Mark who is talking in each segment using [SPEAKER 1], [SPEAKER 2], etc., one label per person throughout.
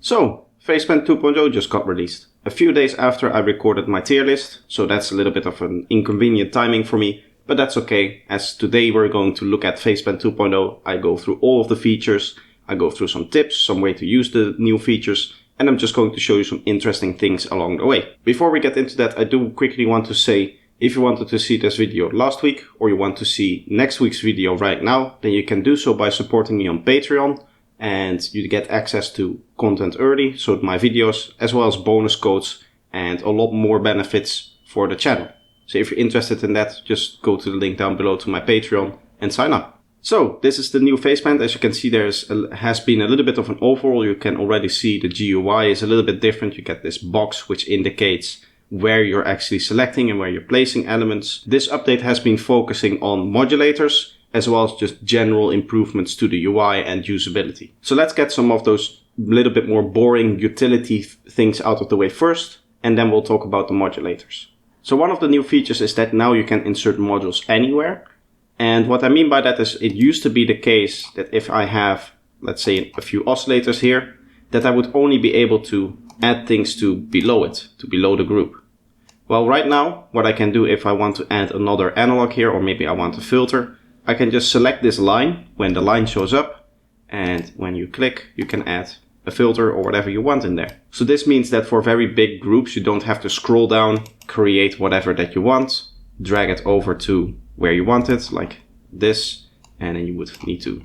[SPEAKER 1] So, Phaseband 2.0 just got released. A few days after I recorded my tier list, so that's a little bit of an inconvenient timing for me, but that's okay, as today we're going to look at Phaseband 2.0. I go through all of the features, I go through some tips, some way to use the new features, and I'm just going to show you some interesting things along the way. Before we get into that, I do quickly want to say, if you wanted to see this video last week, or you want to see next week's video right now, then you can do so by supporting me on Patreon. And you get access to content early, so my videos, as well as bonus codes and a lot more benefits for the channel. So if you're interested in that, just go to the link down below to my Patreon and sign up. So this is the new Phaseband. As you can see, has been a little bit of an overhaul. You can already see the GUI is a little bit different. You get this box which indicates where you're actually selecting and where you're placing elements. This update has been focusing on modulators, as well as just general improvements to the UI and usability. So let's get some of those little bit more boring utility things out of the way first, and then we'll talk about the modulators. So one of the new features is that now you can insert modules anywhere. And what I mean by that is it used to be the case that if I have, let's say, a few oscillators here, that I would only be able to add things to below it, to below the group. Well, right now, what I can do if I want to add another analog here, or maybe I want a filter, I can just select this line when the line shows up, and when you click, you can add a filter or whatever you want in there. So this means that for very big groups, you don't have to scroll down, create whatever that you want, drag it over to where you want it, like this, and then you would need to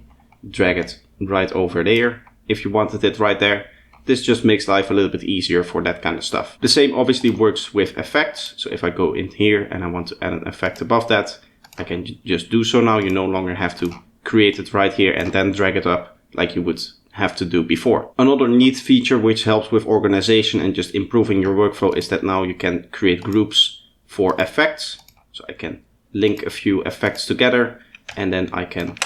[SPEAKER 1] drag it right over there if you wanted it right there. This just makes life a little bit easier for that kind of stuff. The same obviously works with effects. So if I go in here and I want to add an effect above that, I can just do so now. You no longer have to create it right here and then drag it up like you would have to do before. Another neat feature which helps with organization and just improving your workflow is that now you can create groups for effects. So I can link a few effects together and then I can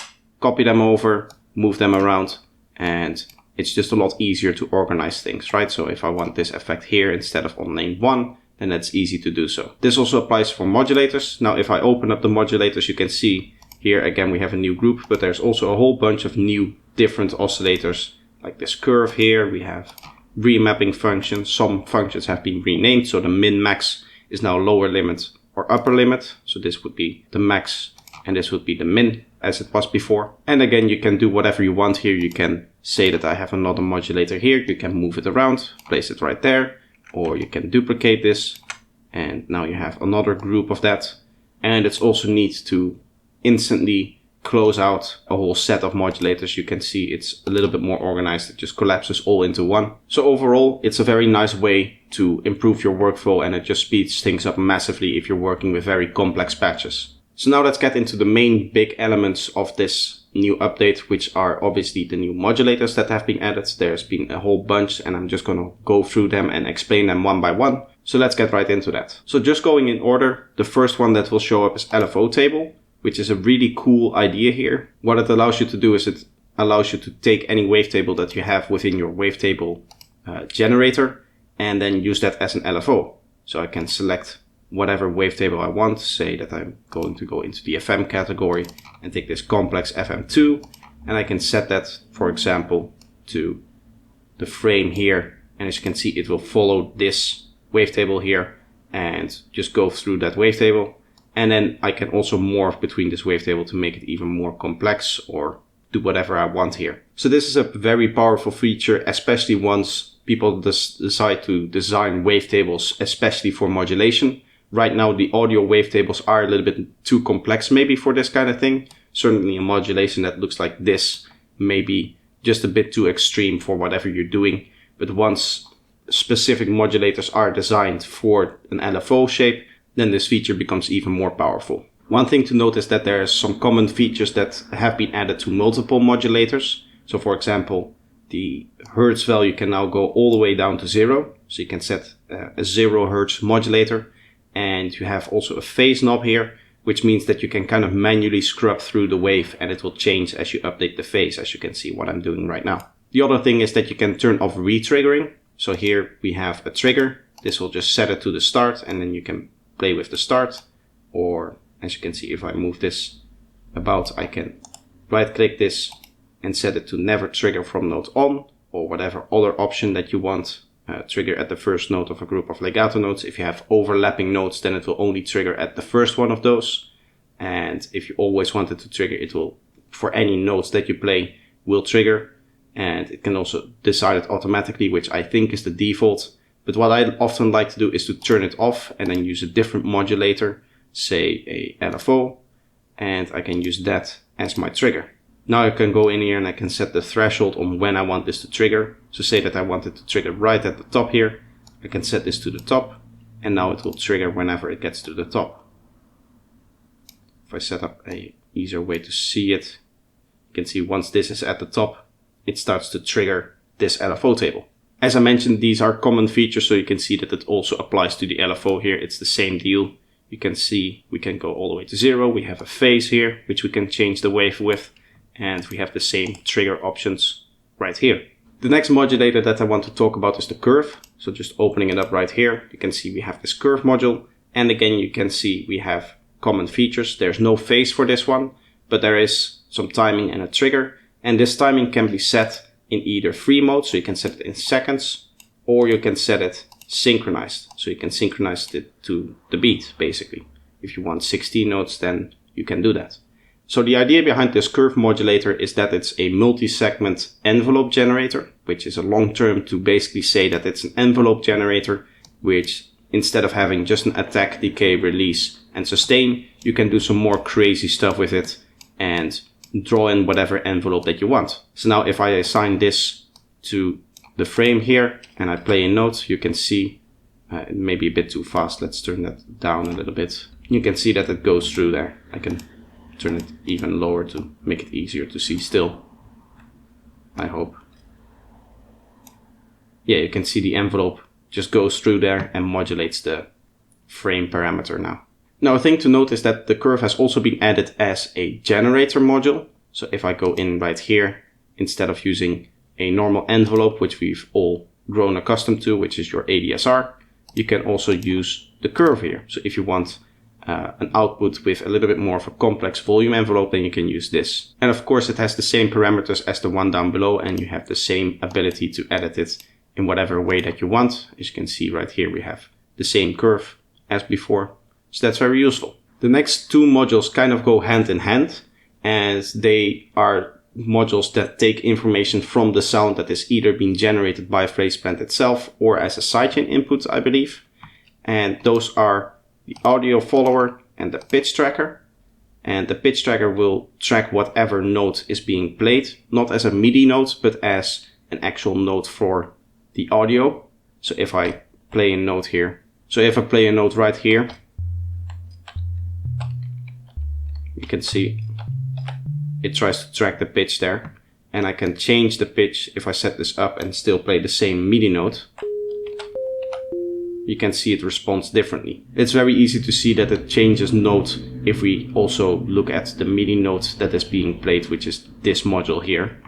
[SPEAKER 1] copy them over, move them around, and it's just a lot easier to organize things, right? So if I want this effect here instead of on lane 1, then that's easy to do so. This also applies for modulators. Now, if I open up the modulators, you can see here again we have a new group, but there's also a whole bunch of new different oscillators, like this curve here. We have remapping functions. Some functions have been renamed, so the min-max is now lower limit or upper limit. So this would be the max and this would be the min as it was before. And again, you can do whatever you want here. You can say that I have another modulator here. You can move it around, place it right there. Or you can duplicate this, and now you have another group of that. And it's also neat to instantly close out a whole set of modulators. You can see it's a little bit more organized. It just collapses all into one. So overall, it's a very nice way to improve your workflow, and it just speeds things up massively if you're working with very complex patches. So now let's get into the main big elements of this new update, which are obviously the new modulators that have been added. There's been a whole bunch, and I'm just going to go through them and explain them one by one. So let's get right into that. So just going in order, the first one that will show up is LFO table, which is a really cool idea here. What it allows you to do is it allows you to take any wavetable that you have within your wavetable generator and then use that as an LFO. So I can select whatever wavetable I want, say that I'm going to go into the FM category and take this complex FM2, and I can set that, for example, to the frame here, and as you can see it will follow this wavetable here and just go through that wavetable, and then I can also morph between this wavetable to make it even more complex or do whatever I want here. So this is a very powerful feature, especially once people decide to design wavetables especially for modulation. Right now, the audio wavetables are a little bit too complex maybe for this kind of thing. Certainly a modulation that looks like this may be just a bit too extreme for whatever you're doing. But once specific modulators are designed for an LFO shape, then this feature becomes even more powerful. One thing to note is that there are some common features that have been added to multiple modulators. So for example, the hertz value can now go all the way down to 0. So you can set a 0 hertz modulator. And you have also a phase knob here, which means that you can kind of manually scrub through the wave and it will change as you update the phase, as you can see what I'm doing right now. The other thing is that you can turn off retriggering. So here we have a trigger. This will just set it to the start and then you can play with the start. Or as you can see, if I move this about, I can right click this and set it to never trigger from node on or whatever other option that you want. Trigger at the first note of a group of legato notes. If you have overlapping notes, then it will only trigger at the first one of those. And if you always want it to trigger, it will, for any notes that you play, will trigger. And it can also decide it automatically, which I think is the default. But what I often like to do is to turn it off and then use a different modulator, say a LFO, and I can use that as my trigger. Now I can go in here and I can set the threshold on when I want this to trigger. So say that I want it to trigger right at the top here. I can set this to the top, and now it will trigger whenever it gets to the top. If I set up a easier way to see it, you can see once this is at the top, it starts to trigger this LFO table. As I mentioned, these are common features, so you can see that it also applies to the LFO here. It's the same deal. You can see we can go all the way to 0. We have a phase here, which we can change the wave with. And we have the same trigger options right here. The next modulator that I want to talk about is the curve. So just opening it up right here, you can see we have this curve module. And again, you can see we have common features. There's no phase for this one, but there is some timing and a trigger. And this timing can be set in either free mode, so you can set it in seconds, or you can set it synchronized. So you can synchronize it to the beat, basically. If you want 16 notes, then you can do that. So the idea behind this curve modulator is that it's a multi-segment envelope generator, which is a long term to basically say that it's an envelope generator, which instead of having just an attack, decay, release, and sustain, you can do some more crazy stuff with it and draw in whatever envelope that you want. So now if I assign this to the frame here and I play a note, you can see it may be a bit too fast. Let's turn that down a little bit. You can see that it goes through there. I can turn it even lower to make it easier to see still, I hope. Yeah, you can see the envelope just goes through there and modulates the frame parameter now. Now a thing to note is that the curve has also been added as a generator module. So if I go in right here, instead of using a normal envelope, which we've all grown accustomed to, which is your ADSR, you can also use the curve here. So if you want an output with a little bit more of a complex volume envelope, then you can use this. And of course it has the same parameters as the one down below, and you have the same ability to edit it in whatever way that you want. As you can see right here, we have the same curve as before. So that's very useful. The next two modules kind of go hand in hand, as they are modules that take information from the sound that is either being generated by Phraseband itself or as a sidechain input, I believe. And those are the audio follower and the pitch tracker. And the pitch tracker will track whatever note is being played, not as a MIDI note, but as an actual note for the audio. So if I play a note here, so if I play a note right here, you can see it tries to track the pitch there, and I can change the pitch if I set this up and still play the same MIDI note. You can see it responds differently. It's very easy to see that it changes note if we also look at the MIDI note that is being played, which is this module here.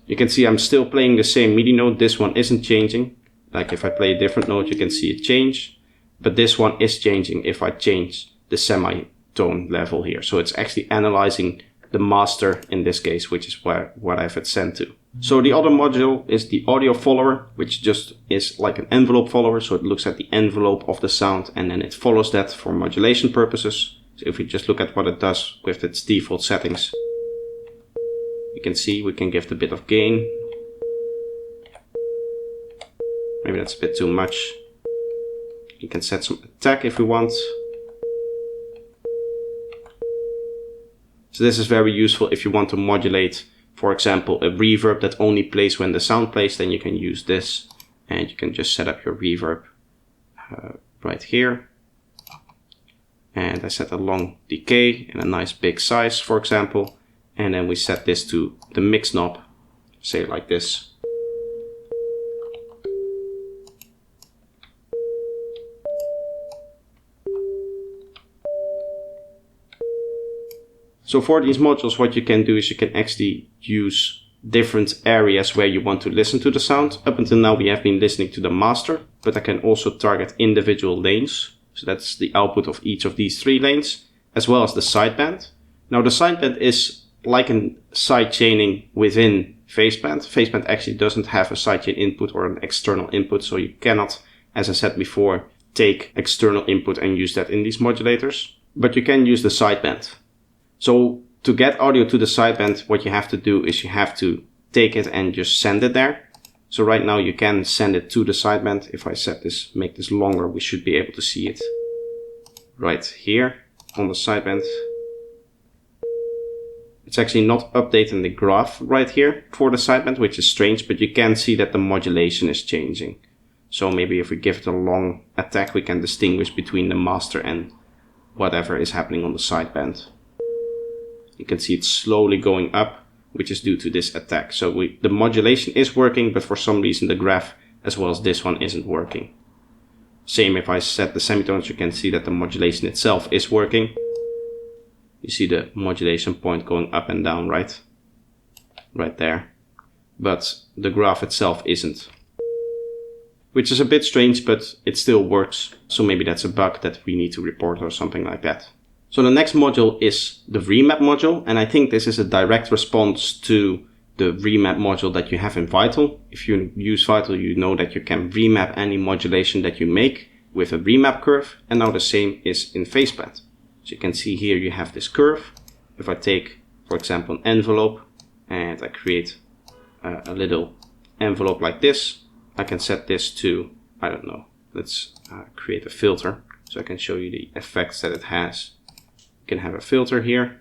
[SPEAKER 1] You can see I'm still playing the same MIDI note. This one isn't changing. Like if I play a different note, you can see it change. But this one is changing if I change the semitone level here. So it's actually analyzing the master in this case, which is what I've it sent to. So the other module is the audio follower, which just is like an envelope follower. So it looks at the envelope of the sound and then it follows that for modulation purposes. So if we just look at what it does with its default settings, you can see we can give it a bit of gain. Maybe that's a bit too much. You can set some attack if we want. So this is very useful if you want to modulate, for example, a reverb that only plays when the sound plays, then you can use this and you can just set up your reverb right here. And I set a long decay and a nice big size, for example. And then we set this to the mix knob, say it like this. So for these modules, what you can do is you can actually use different areas where you want to listen to the sound. Up until now, we have been listening to the master, but I can also target individual lanes. So that's the output of each of these 3 lanes. as well as the sideband. Now the sideband is like a sidechaining within phaseband. Phaseband actually doesn't have a sidechain input or an external input, so you cannot, as I said before, take external input and use that in these modulators. But you can use the sideband. So to get audio to the sideband, what you have to do is you have to take it and just send it there. So right now you can send it to the sideband. If I set this, make this longer, we should be able to see it right here on the sideband. It's actually not updating the graph right here for the sideband, which is strange, but you can see that the modulation is changing. So maybe if we give it a long attack, we can distinguish between the master and whatever is happening on the sideband. You can see it's slowly going up, which is due to this attack. So the modulation is working, but for some reason the graph as well as this one isn't working. Same if I set the semitones, you can see that the modulation itself is working. You see the modulation point going up and down, right? Right there. But the graph itself isn't. Which is a bit strange, but it still works. So maybe that's a bug that we need to report or something like that. So the next module is the Remap module. And I think this is a direct response to the Remap module that you have in Vital. If you use Vital, you know that you can remap any modulation that you make with a remap curve. And now the same is in phaseband. So you can see here you have this curve. If I take, for example, an envelope and I create a little envelope like this, I can set this to, I don't know, let's create a filter so I can show you the effects that it has. You can have a filter here.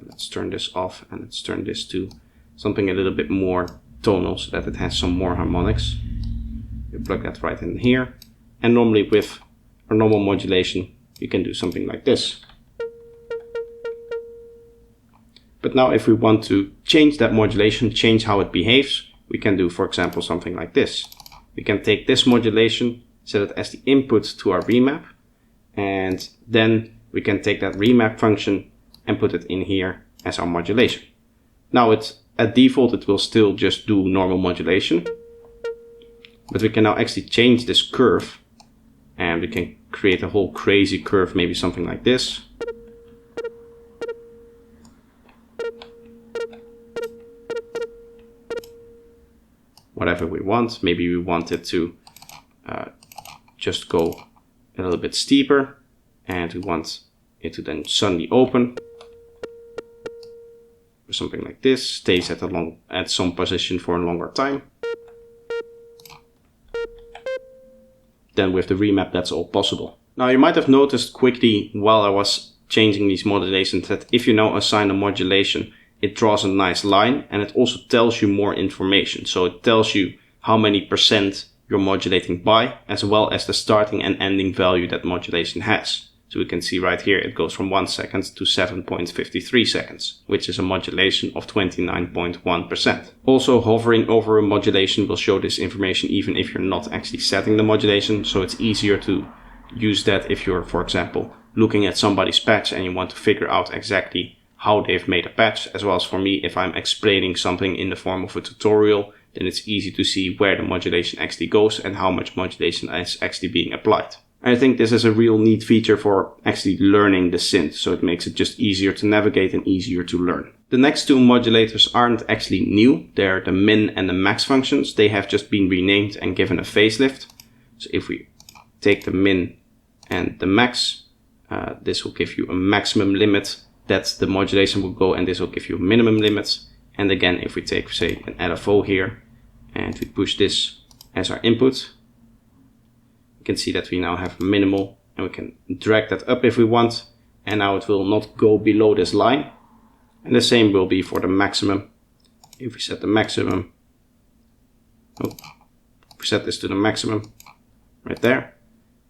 [SPEAKER 1] Let's turn this off and let's turn this to something a little bit more tonal so that it has some more harmonics. You plug that right in here. And normally with a normal modulation, you can do something like this. But now if we want to change that modulation, change how it behaves, we can do, for example, something like this. We can take this modulation, set it as the input to our remap, and then we can take that remap function and put it in here as our modulation. Now at default it will still just do normal modulation, but we can now actually change this curve and we can create a whole crazy curve, maybe something like this. Whatever we want. Maybe we want it to just go a little bit steeper and we want it to then suddenly open or something like this, stays at some position for a longer time. Then with the remap that's all possible. Now you might have noticed quickly while I was changing these modulations that if you now assign a modulation, it draws a nice line and it also tells you more information. So it tells you how many percent you're modulating by, as well as the starting and ending value that modulation has. So we can see right here it goes from 1 second to 7.53 seconds, which is a modulation of 29.1%. Also, hovering over a modulation will show this information even if you're not actually setting the modulation. So it's easier to use that if you're, for example, looking at somebody's patch and you want to figure out exactly how they've made a patch, as well as for me, if I'm explaining something in the form of a tutorial, then it's easy to see where the modulation actually goes and how much modulation is actually being applied. I think this is a real neat feature for actually learning the synth, so it makes it just easier to navigate and easier to learn. The next two modulators aren't actually new. They're the min and the max functions. They have just been renamed and given a facelift. So if we take the min and the max, this will give you a maximum limit that the modulation will go, and this will give you a minimum limit. And again, if we take, say, an LFO here and we push this as our input, you can see that we now have minimal, and we can drag that up if we want, and now it will not go below this line. And the same will be for the maximum. If we set the maximum, if we set this to the maximum right there,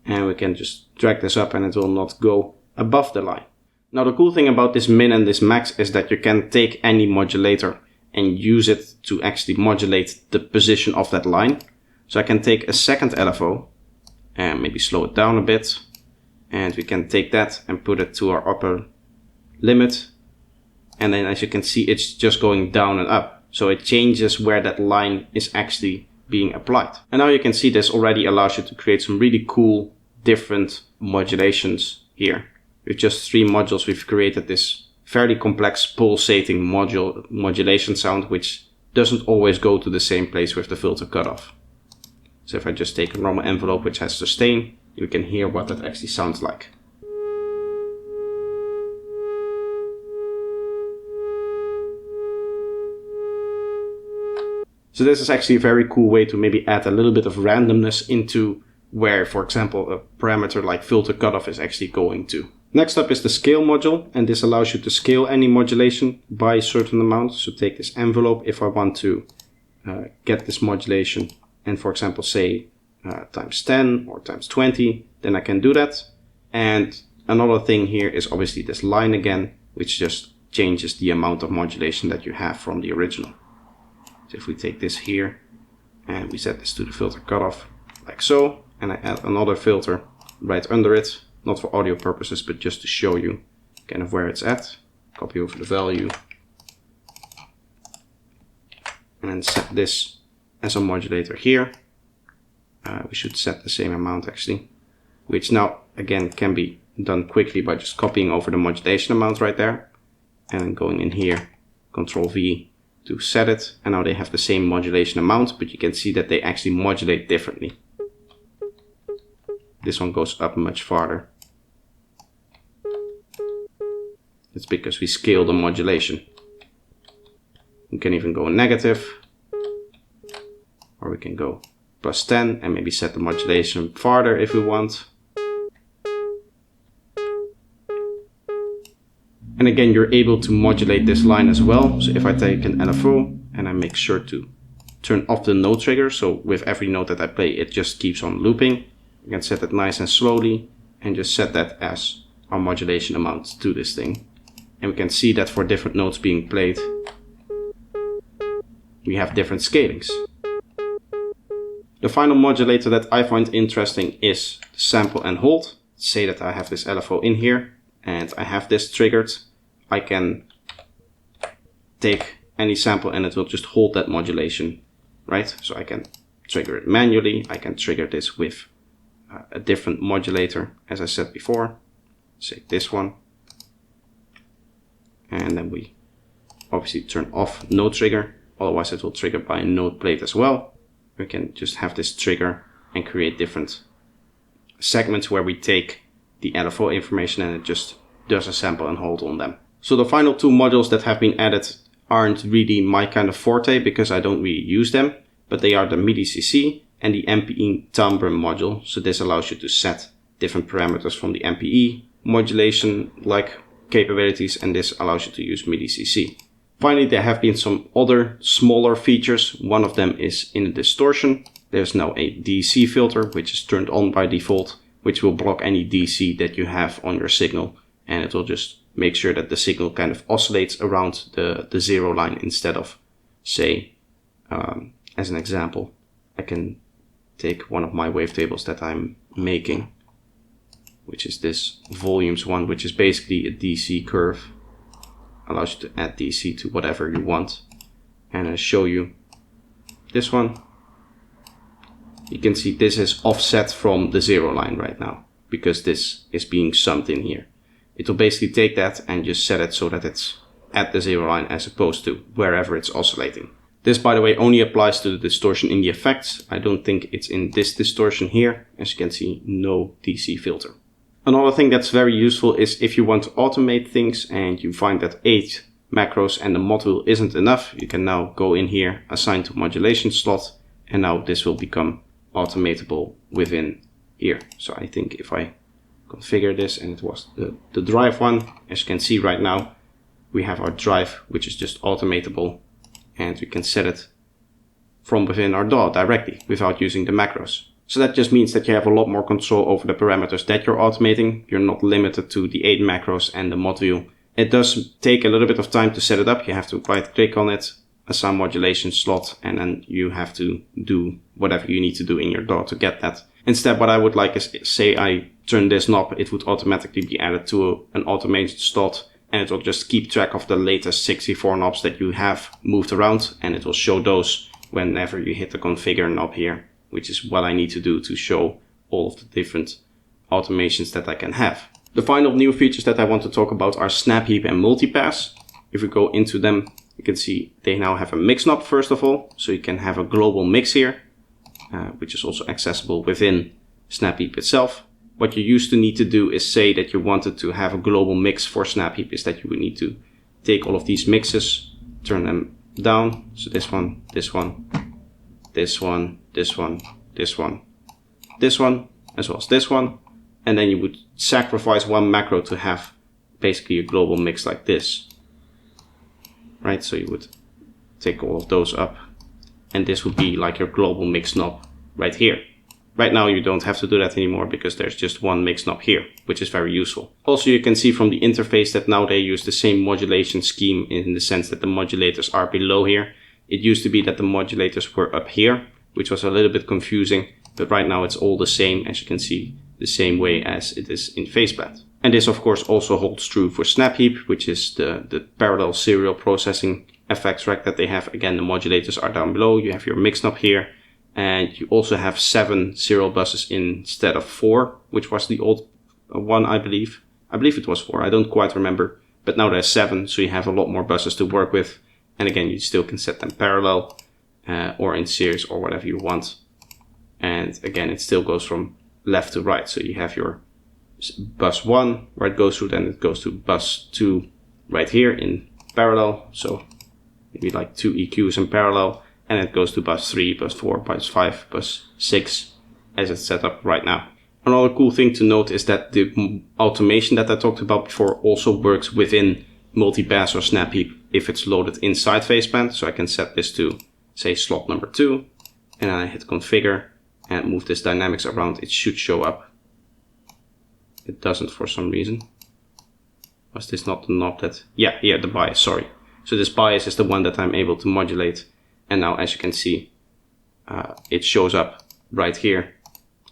[SPEAKER 1] and we can just drag this up and it will not go above the line. Now the cool thing about this min and this max is that you can take any modulator and use it to actually modulate the position of that line. So I can take a second LFO and maybe slow it down a bit, and we can take that and put it to our upper limit, and then as you can see it's just going down and up, so it changes where that line is actually being applied. And now you can see this already allows you to create some really cool different modulations here. with just 3 modules, we've created this fairly complex pulsating modulation sound, which doesn't always go to the same place with the filter cutoff. So if I just take a normal envelope which has sustain, you can hear what that actually sounds like. So this is actually a very cool way to maybe add a little bit of randomness into where, for example, a parameter like filter cutoff is actually going to. Next up is the scale module, and this allows you to scale any modulation by a certain amount. So take this envelope, if I want to get this modulation and, for example, say times 10 or times 20, then I can do that. And another thing here is obviously this line again, which just changes the amount of modulation that you have from the original. So if we take this here and we set this to the filter cutoff like so, and I add another filter right under it, not for audio purposes, but just to show you kind of where it's at. Copy over the value and then set this as a modulator here. We should set the same amount actually, which now again can be done quickly by just copying over the modulation amount right there and then going in here, Control V to set it, and now they have the same modulation amount, but you can see that they actually modulate differently. This one goes up much farther. It's because we scale the modulation. We can even go negative, or we can go +10 and maybe set the modulation farther if we want. And again, you're able to modulate this line as well. So if I take an LFO and I make sure to turn off the note trigger, so with every note that I play, it just keeps on looping. You can set it nice and slowly and just set that as our modulation amount to this thing. And we can see that for different notes being played, we have different scalings. The final modulator that I find interesting is the sample and hold. Say that I have this LFO in here and I have this triggered. I can take any sample and it will just hold that modulation, right? So I can trigger it manually. I can trigger this with a different modulator, as I said before, say this one. And then we obviously turn off note trigger, otherwise it will trigger by a note plate as well. We can just have this trigger and create different segments where we take the LFO information and it just does a sample and hold on them. So the final 2 modules that have been added aren't really my kind of forte because I don't really use them, but they are the Midi CC and the MPE timbre module. So this allows you to set different parameters from the MPE modulation like capabilities, and this allows you to use Midi CC. Finally, there have been some other smaller features. One of them is in the distortion. There's now a DC filter, which is turned on by default, which will block any DC that you have on your signal. And it will just make sure that the signal kind of oscillates around the 0 line instead of, say, as an example, I can take one of my wavetables that I'm making, which is this volumes one, which is basically a DC curve. Allows you to add DC to whatever you want. And I'll show you this one. You can see this is offset from the 0 line right now because this is being summed in here. It will basically take that and just set it so that it's at the 0 line as opposed to wherever it's oscillating. This, by the way, only applies to the distortion in the effects. I don't think it's in this distortion here. As you can see, no DC filter. Another thing that's very useful is if you want to automate things and you find that 8 macros and the mod wheel isn't enough, you can now go in here, assign to modulation slot, and now this will become automatable within here. So I think if I configure this, and it was the drive one, as you can see right now, we have our drive, which is just automatable, and we can set it from within our DAW directly without using the macros. So that just means that you have a lot more control over the parameters that you're automating. You're not limited to the 8 macros and the mod wheel. It does take a little bit of time to set it up. You have to right click on it, assign modulation slot, and then you have to do whatever you need to do in your DAW to get that. Instead, what I would like is, say I turn this knob, it would automatically be added to an automation slot, and it will just keep track of the latest 64 knobs that you have moved around, and it will show those whenever you hit the configure knob here, which is what I need to do to show all of the different automations that I can have. The final new features that I want to talk about are Snapheap and Multipass. If we go into them, you can see they now have a mix knob first of all, so you can have a global mix here, which is also accessible within Snapheap itself. What you used to need to do is say that you wanted to have a global mix for Snapheap is that you would need to take all of these mixes, turn them down, so this one, this one, this one, this one, this one, this one, as well as this one, and then you would sacrifice one macro to have basically a global mix like this, right? So you would take all of those up, and this would be like your global mix knob right here. Right now you don't have to do that anymore because there's just one mix knob here, which is very useful. Also, you can see from the interface that now they use the same modulation scheme in the sense that the modulators are below here. It used to be that the modulators were up here, which was a little bit confusing, but right now it's all the same, as you can see, the same way as it is in Faceband. And this of course also holds true for Snapheap, which is the parallel serial processing effects rack that they have. Again, the modulators are down below, you have your mix knob here, and you also have 7 serial buses instead of 4, which was the old one, I believe. I believe it was 4, I don't quite remember, but now there's 7, so you have a lot more buses to work with. And again, you still can set them parallel or in series or whatever you want. And again, it still goes from left to right. So you have your bus 1 where it goes through, then it goes to bus 2 right here in parallel. So maybe like 2 EQs in parallel. And it goes to bus 3, bus 4, bus 5, bus 6 as it's set up right now. Another cool thing to note is that the automation that I talked about before also works within Multipass or Snapheap if it's loaded inside Faceband. So I can set this to, say, slot number 2, and I hit configure and move this dynamics around. It should show up. It doesn't for some reason. Was this not the knob that... Yeah, the bias, sorry. So this bias is the one that I'm able to modulate. And now, as you can see, it shows up right here,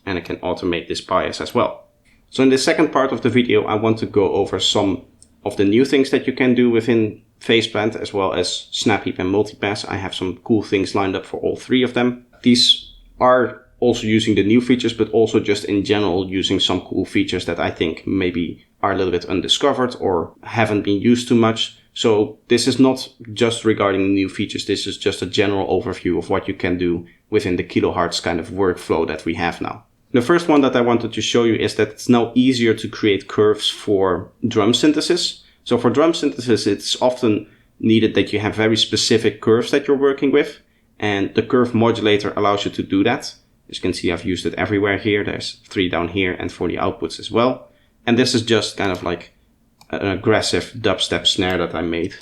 [SPEAKER 1] and I can automate this bias as well. So in the second part of the video, I want to go over some of the new things that you can do within Faceband, as well as Snapheap and Multipass. I have some cool things lined up for all 3 of them. These are also using the new features, but also just in general using some cool features that I think maybe are a little bit undiscovered or haven't been used too much. So this is not just regarding the new features, this is just a general overview of what you can do within the Kilohearts kind of workflow that we have now. The first one that I wanted to show you is that it's now easier to create curves for drum synthesis. So for drum synthesis, it's often needed that you have very specific curves that you're working with, and the curve modulator allows you to do that. As you can see, I've used it everywhere here. There's 3 down here and for the outputs as well. And this is just kind of like an aggressive dubstep snare that I made.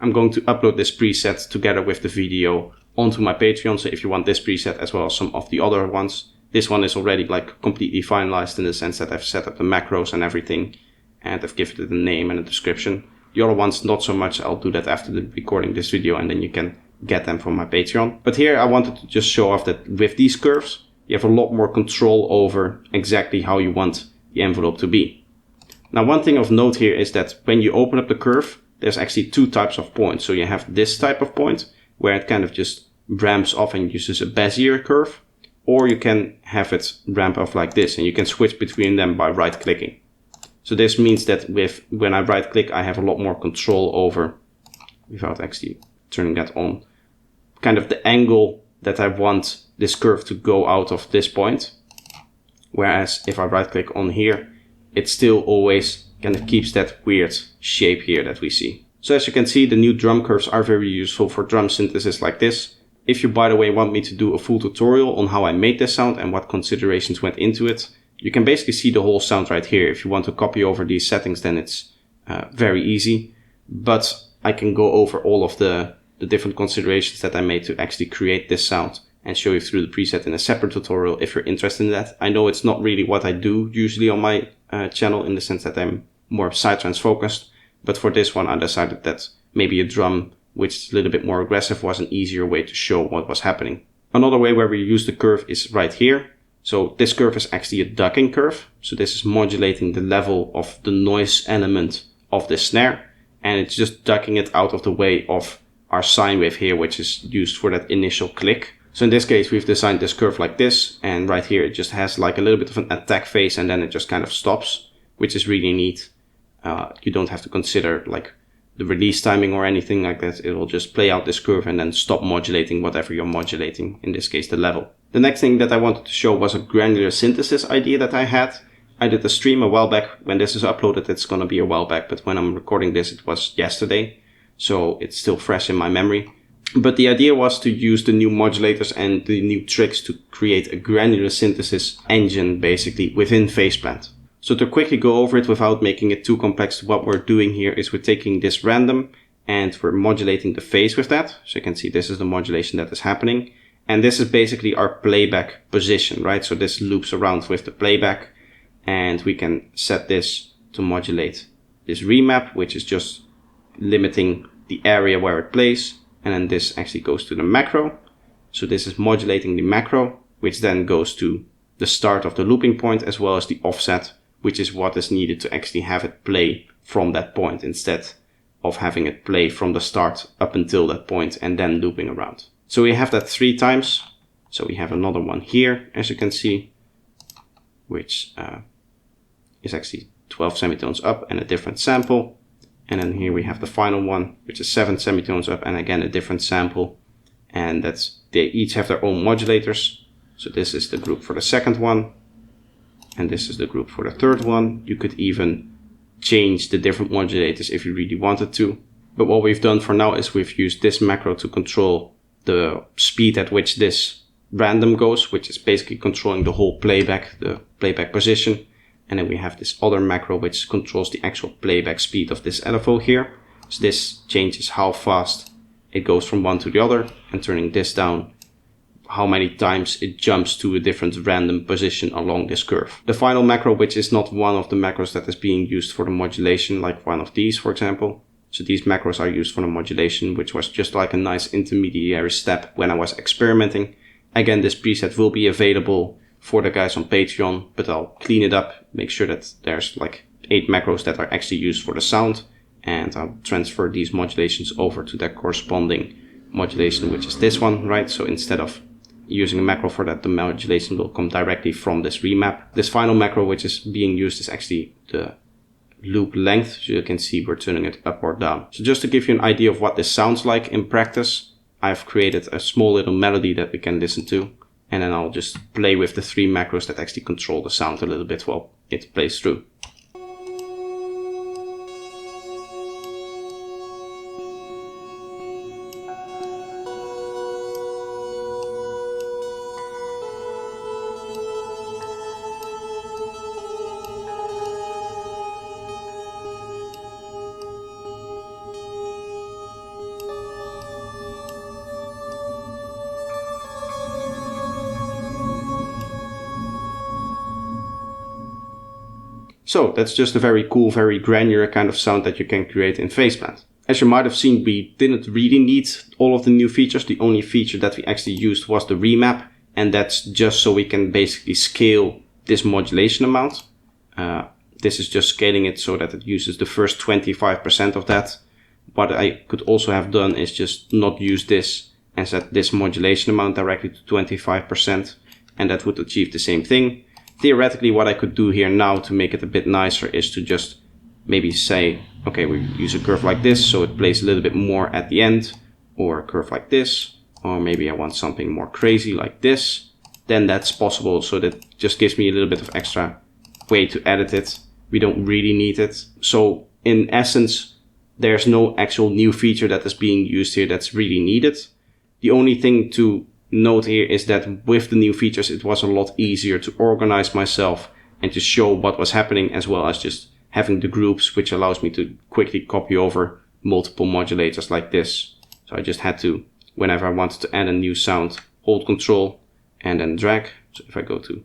[SPEAKER 1] I'm going to upload this preset together with the video onto my Patreon, so if you want this preset as well as some of the other ones. This one is already like completely finalized in the sense that I've set up the macros and everything, and I've given it a name and a description. The other ones not so much. I'll do that after the recording this video, and then you can get them from my Patreon. But here I wanted to just show off that with these curves, you have a lot more control over exactly how you want the envelope to be. Now, one thing of note here is that when you open up the curve, there's actually 2 types of points. So you have this type of point where it kind of just ramps off and uses a Bezier curve, or you can have it ramp off like this, and you can switch between them by right clicking. So this means that when I right click, I have a lot more control over, without actually turning that on, kind of the angle that I want this curve to go out of this point. Whereas if I right click on here, it still always kind of keeps that weird shape here that we see. So as you can see, the new drum curves are very useful for drum synthesis like this. If you, by the way, want me to do a full tutorial on how I made this sound and what considerations went into it, you can basically see the whole sound right here. If you want to copy over these settings, then it's very easy. But I can go over all of the different considerations that I made to actually create this sound and show you through the preset in a separate tutorial if you're interested in that. I know it's not really what I do usually on my channel, in the sense that I'm more psytrance focused, but for this one I decided that maybe a drum which is a little bit more aggressive was an easier way to show what was happening. Another way where we use the curve is right here. So this curve is actually a ducking curve. So this is modulating the level of the noise element of the snare, and it's just ducking it out of the way of our sine wave here, which is used for that initial click. So in this case, we've designed this curve like this, and right here it just has like a little bit of an attack phase, and then it just kind of stops, which is really neat. You don't have to consider like the release timing or anything like that. It will just play out this curve and then stop modulating whatever you're modulating, in this case the level. The next thing that I wanted to show was a granular synthesis idea that I had. I did a stream a while back. When this is uploaded, it's gonna be a while back, but when I'm recording this, it was yesterday, so it's still fresh in my memory. But the idea was to use the new modulators and the new tricks to create a granular synthesis engine basically within Phaseplant. So to quickly go over it without making it too complex, what we're doing here is we're taking this random and we're modulating the phase with that. So you can see this is the modulation that is happening. And this is basically our playback position, right? So this loops around with the playback, and we can set this to modulate this remap, which is just limiting the area where it plays. And then this actually goes to the macro. So this is modulating the macro, which then goes to the start of the looping point as well as the offset, which is what is needed to actually have it play from that point instead of having it play from the start up until that point and then looping around. So we have that 3 times. So we have another one here, as you can see, which is actually 12 semitones up and a different sample. And then here we have the final one, which is 7 semitones up and again a different sample. And they each have their own modulators. So this is the group for the second one. And this is the group for the third one. You could even change the different modulators if you really wanted to. But what we've done for now is we've used this macro to control the speed at which this random goes, which is basically controlling the whole playback, the playback position. And then we have this other macro which controls the actual playback speed of this LFO here. So this changes how fast it goes from one to the other, and turning this down, how many times it jumps to a different random position along this curve. The final macro, which is not one of the macros that is being used for the modulation, like one of these, for example. So these macros are used for the modulation, which was just like a nice intermediary step when I was experimenting. Again, this preset will be available for the guys on Patreon, but I'll clean it up, make sure that there's like 8 macros that are actually used for the sound, and I'll transfer these modulations over to their corresponding modulation, which is this one, right? So instead of using a macro for that, the modulation will come directly from this remap. This final macro which is being used is actually the loop length. So you can see we're turning it up or down. So just to give you an idea of what this sounds like in practice, I've created a small little melody that we can listen to. And then I'll just play with the 3 macros that actually control the sound a little bit while it plays through. So that's just a very cool, very granular kind of sound that you can create in Phaseplant. As you might have seen, we didn't really need all of the new features. The only feature that we actually used was the remap, and that's just so we can basically scale this modulation amount. This is just scaling it so that it uses the first 25% of that. What I could also have done is just not use this and set this modulation amount directly to 25%, and that would achieve the same thing. Theoretically, what I could do here now to make it a bit nicer is to just maybe say, okay, we use a curve like this, so it plays a little bit more at the end, or a curve like this, or maybe I want something more crazy like this. Then that's possible, so that just gives me a little bit of extra way to edit it. We don't really need it. So in essence, there's no actual new feature that is being used here that's really needed. The only thing to note here is that with the new features, it was a lot easier to organize myself and to show what was happening, as well as just having the groups, which allows me to quickly copy over multiple modulators like this. So I just had to, whenever I wanted to add a new sound, hold Control and then drag. So if I go to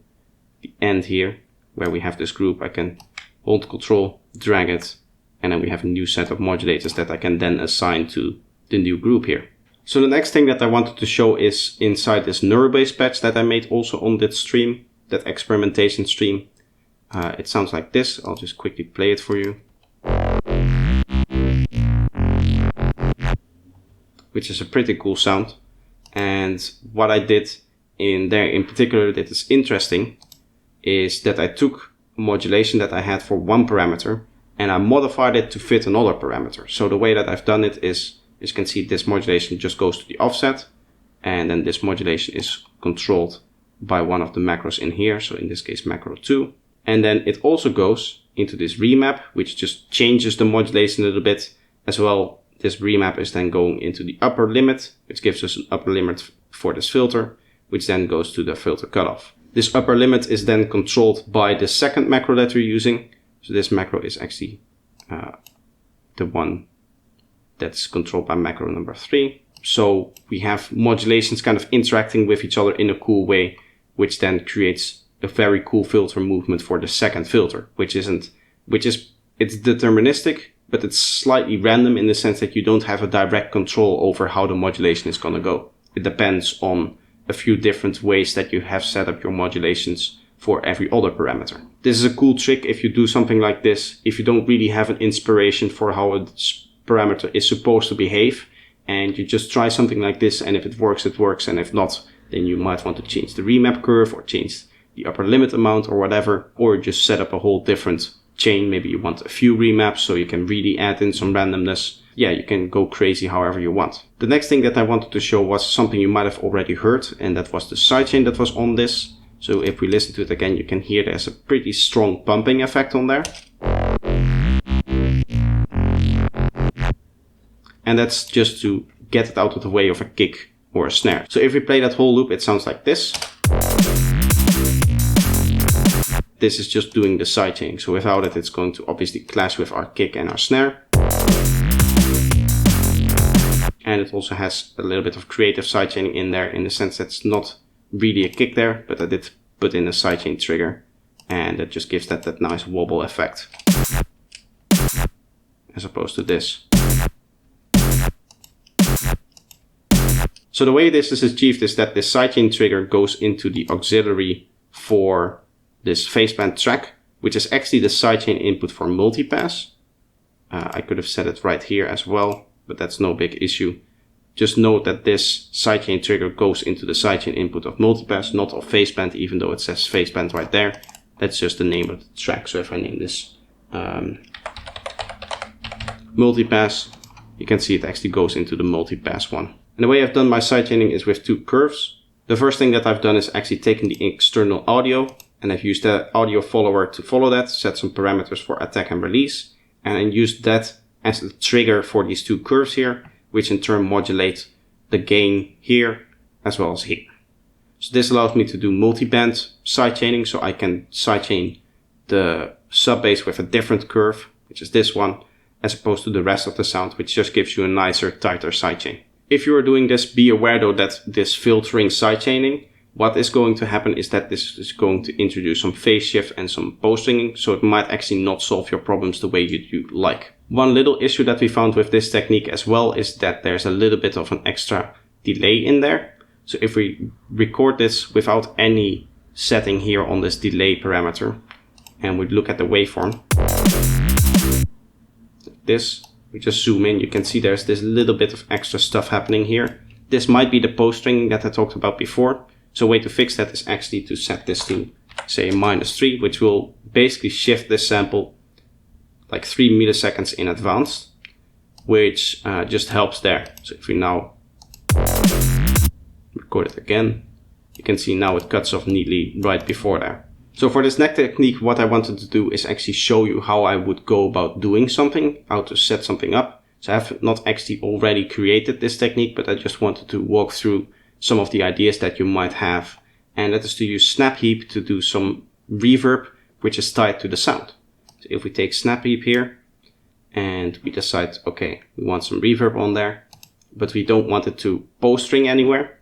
[SPEAKER 1] the end here, where we have this group, I can hold Control, drag it, and then we have a new set of modulators that I can then assign to the new group here. So the next thing that I wanted to show is inside this Neurobass patch that I made also on that stream, that experimentation stream. It sounds like this. I'll just quickly play it for you. Which is a pretty cool sound. And what I did in there in particular that is interesting is that I took a modulation that I had for one parameter and I modified it to fit another parameter. So the way that I've done it is, as you can see, this modulation just goes to the offset, and then this modulation is controlled by one of the macros in here. So in this case, macro 2. And then it also goes into this remap, which just changes the modulation a little bit as well. This remap is then going into the upper limit, which gives us an upper limit for this filter, which then goes to the filter cutoff. This upper limit is then controlled by the second macro that we're using. So this macro is actually the one that's controlled by macro number 3. So we have modulations kind of interacting with each other in a cool way, which then creates a very cool filter movement for the second filter, it's deterministic, but it's slightly random in the sense that you don't have a direct control over how the modulation is going to go. It depends on a few different ways that you have set up your modulations for every other parameter. This is a cool trick if you do something like this, if you don't really have an inspiration for how a parameter is supposed to behave, and you just try something like this, and if it works, it works, and if not, then you might want to change the remap curve or change the upper limit amount or whatever, or just set up a whole different chain. Maybe you want a few remaps so you can really add in some randomness. Yeah, you can go crazy however you want. The next thing that I wanted to show was something you might have already heard, and that was the sidechain that was on this. So if we listen to it again, you can hear there's a pretty strong pumping effect on there. And that's just to get it out of the way of a kick or a snare. So if we play that whole loop, it sounds like this. This is just doing the sidechaining. So without it, it's going to obviously clash with our kick and our snare. And it also has a little bit of creative sidechaining in there, in the sense that it's not really a kick there, but I did put in a sidechain trigger, and it just gives that nice wobble effect, as opposed to this. So the way this is achieved is that this sidechain trigger goes into the auxiliary for this phaseband track, which is actually the sidechain input for Multipass. I could have set it right here as well, but that's no big issue. Just note that this sidechain trigger goes into the sidechain input of Multipass, not of phaseband, even though it says phaseband right there. That's just the name of the track. So if I name this Multipass, you can see it actually goes into the Multipass one. And the way I've done my sidechaining is with two curves. The first thing that I've done is actually taken the external audio, and I've used the audio follower to follow that, set some parameters for attack and release, and then used that as the trigger for these two curves here, which in turn modulate the gain here as well as here. So this allows me to do multiband sidechaining, so I can sidechain the sub bass with a different curve, which is this one, as opposed to the rest of the sound, which just gives you a nicer, tighter sidechain. If you are doing this, be aware though that this filtering sidechaining, what is going to happen is that this is going to introduce some phase shift and some post-ringing, so it might actually not solve your problems the way you like. One little issue that we found with this technique as well is that there's a little bit of an extra delay in there. So if we record this without any setting here on this delay parameter, and we look at the waveform, this, we just zoom in, you can see there's this little bit of extra stuff happening here. This might be the post-stringing that I talked about before. So a way to fix that is actually to set this to, say, -3, which will basically shift this sample like 3 milliseconds in advance, which just helps there. So if we now record it again, you can see now it cuts off neatly right before there. So for this next technique, what I wanted to do is actually show you how I would go about doing something, how to set something up. So I have not actually already created this technique, but I just wanted to walk through some of the ideas that you might have. And that is to use Snapheap to do some reverb, which is tied to the sound. So if we take Snapheap here and we decide, okay, we want some reverb on there, but we don't want it to post-string anywhere.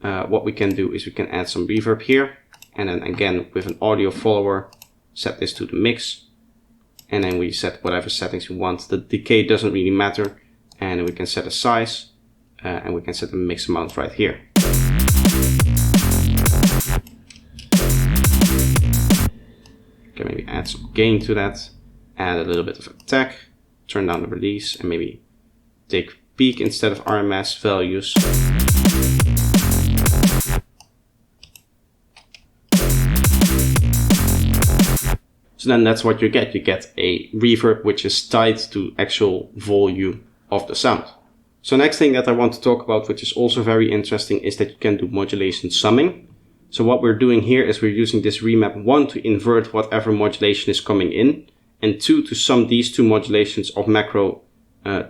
[SPEAKER 1] What we can do is we can add some reverb here. And then again, with an audio follower, set this to the mix. And then we set whatever settings we want. The decay doesn't really matter. And then we can set a size. And we can set a mix amount right here. Can maybe add some gain to that. Add a little bit of attack. Turn down the release. And maybe take peak instead of RMS values. So then that's what you get. You get a reverb which is tied to actual volume of the sound. So next thing that I want to talk about, which is also very interesting, is that you can do modulation summing. So what we're doing here is we're using this remap 1 to invert whatever modulation is coming in, and 2 to sum these two modulations of macro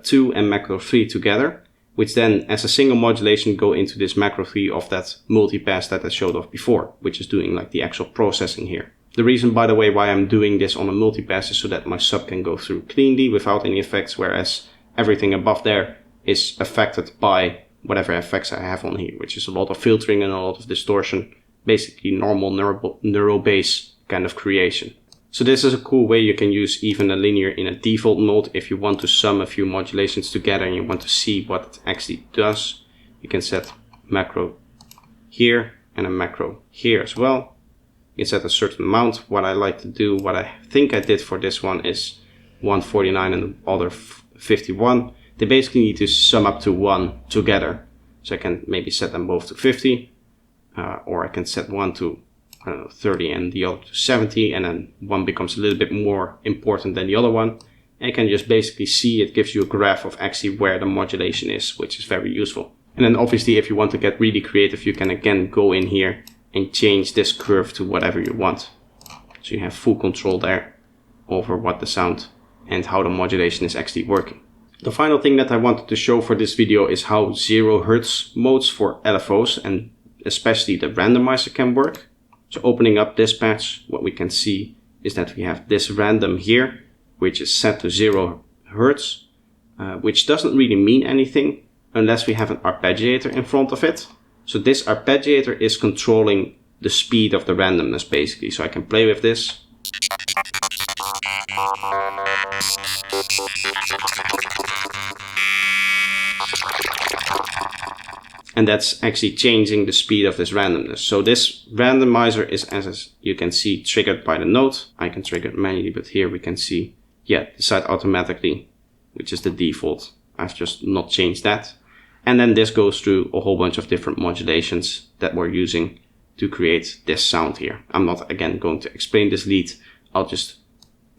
[SPEAKER 1] 2 and macro 3 together, which then as a single modulation go into this macro 3 of that multipass that I showed off before, which is doing like the actual processing here. The reason, by the way, why I'm doing this on a multipass is so that my sub can go through cleanly without any effects, whereas everything above there is affected by whatever effects I have on here, which is a lot of filtering and a lot of distortion, basically normal Neurobass kind of creation. So this is a cool way you can use even a linear in a default mode if you want to sum a few modulations together and you want to see what it actually does. You can set macro here and a macro here as well. You can set a certain amount. What I like to do, what I think I did for this one is 149 and the other 51. They basically need to sum up to 1 together. So I can maybe set them both to 50, or I can set one to 30 and the other to 70, and then one becomes a little bit more important than the other one. And you can just basically see it gives you a graph of actually where the modulation is, which is very useful. And then obviously if you want to get really creative, you can again go in here and change this curve to whatever you want. So you have full control there over what the sound and how the modulation is actually working. The final thing that I wanted to show for this video is how 0 Hz modes for LFOs and especially the randomizer can work. So opening up this patch, what we can see is that we have this random here, which is set to 0 Hz, which doesn't really mean anything unless we have an arpeggiator in front of it. So this arpeggiator is controlling the speed of the randomness basically. So I can play with this. And that's actually changing the speed of this randomness. So this randomizer is, as you can see, triggered by the note. I can trigger it manually, but here we can see, yeah, decide automatically, which is the default. I've just not changed that. And then this goes through a whole bunch of different modulations that we're using to create this sound here. I'm not, again, going to explain this lead. I'll just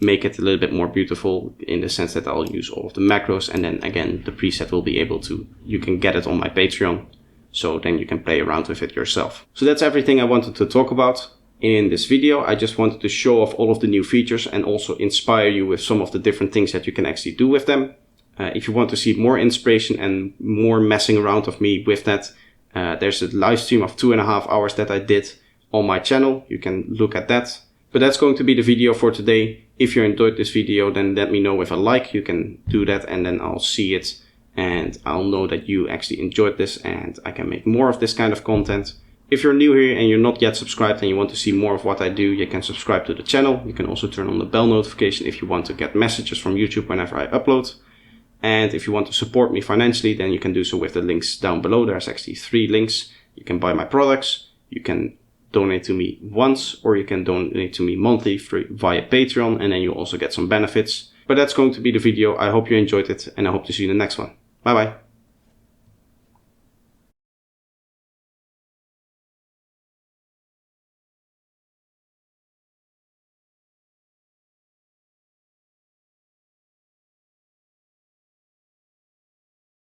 [SPEAKER 1] make it a little bit more beautiful in the sense that I'll use all of the macros, and then again, the preset will be able to, you can get it on my Patreon. So then you can play around with it yourself. So that's everything I wanted to talk about in this video. I just wanted to show off all of the new features and also inspire you with some of the different things that you can actually do with them. If you want to see more inspiration and more messing around of me with that, there's a live stream of 2.5 hours that I did on my channel. You can look at that. But that's going to be the video for today. If you enjoyed this video, then let me know with a like. You can do that and then I'll see it. And I'll know that you actually enjoyed this and I can make more of this kind of content. If you're new here and you're not yet subscribed and you want to see more of what I do, you can subscribe to the channel. You can also turn on the bell notification if you want to get messages from YouTube whenever I upload. And if you want to support me financially, then you can do so with the links down below. There's actually 3 links. You can buy my products, you can donate to me once, or you can donate to me monthly via Patreon, and then you also get some benefits. But that's going to be the video. I hope you enjoyed it and I hope to see you in the next one. Bye bye.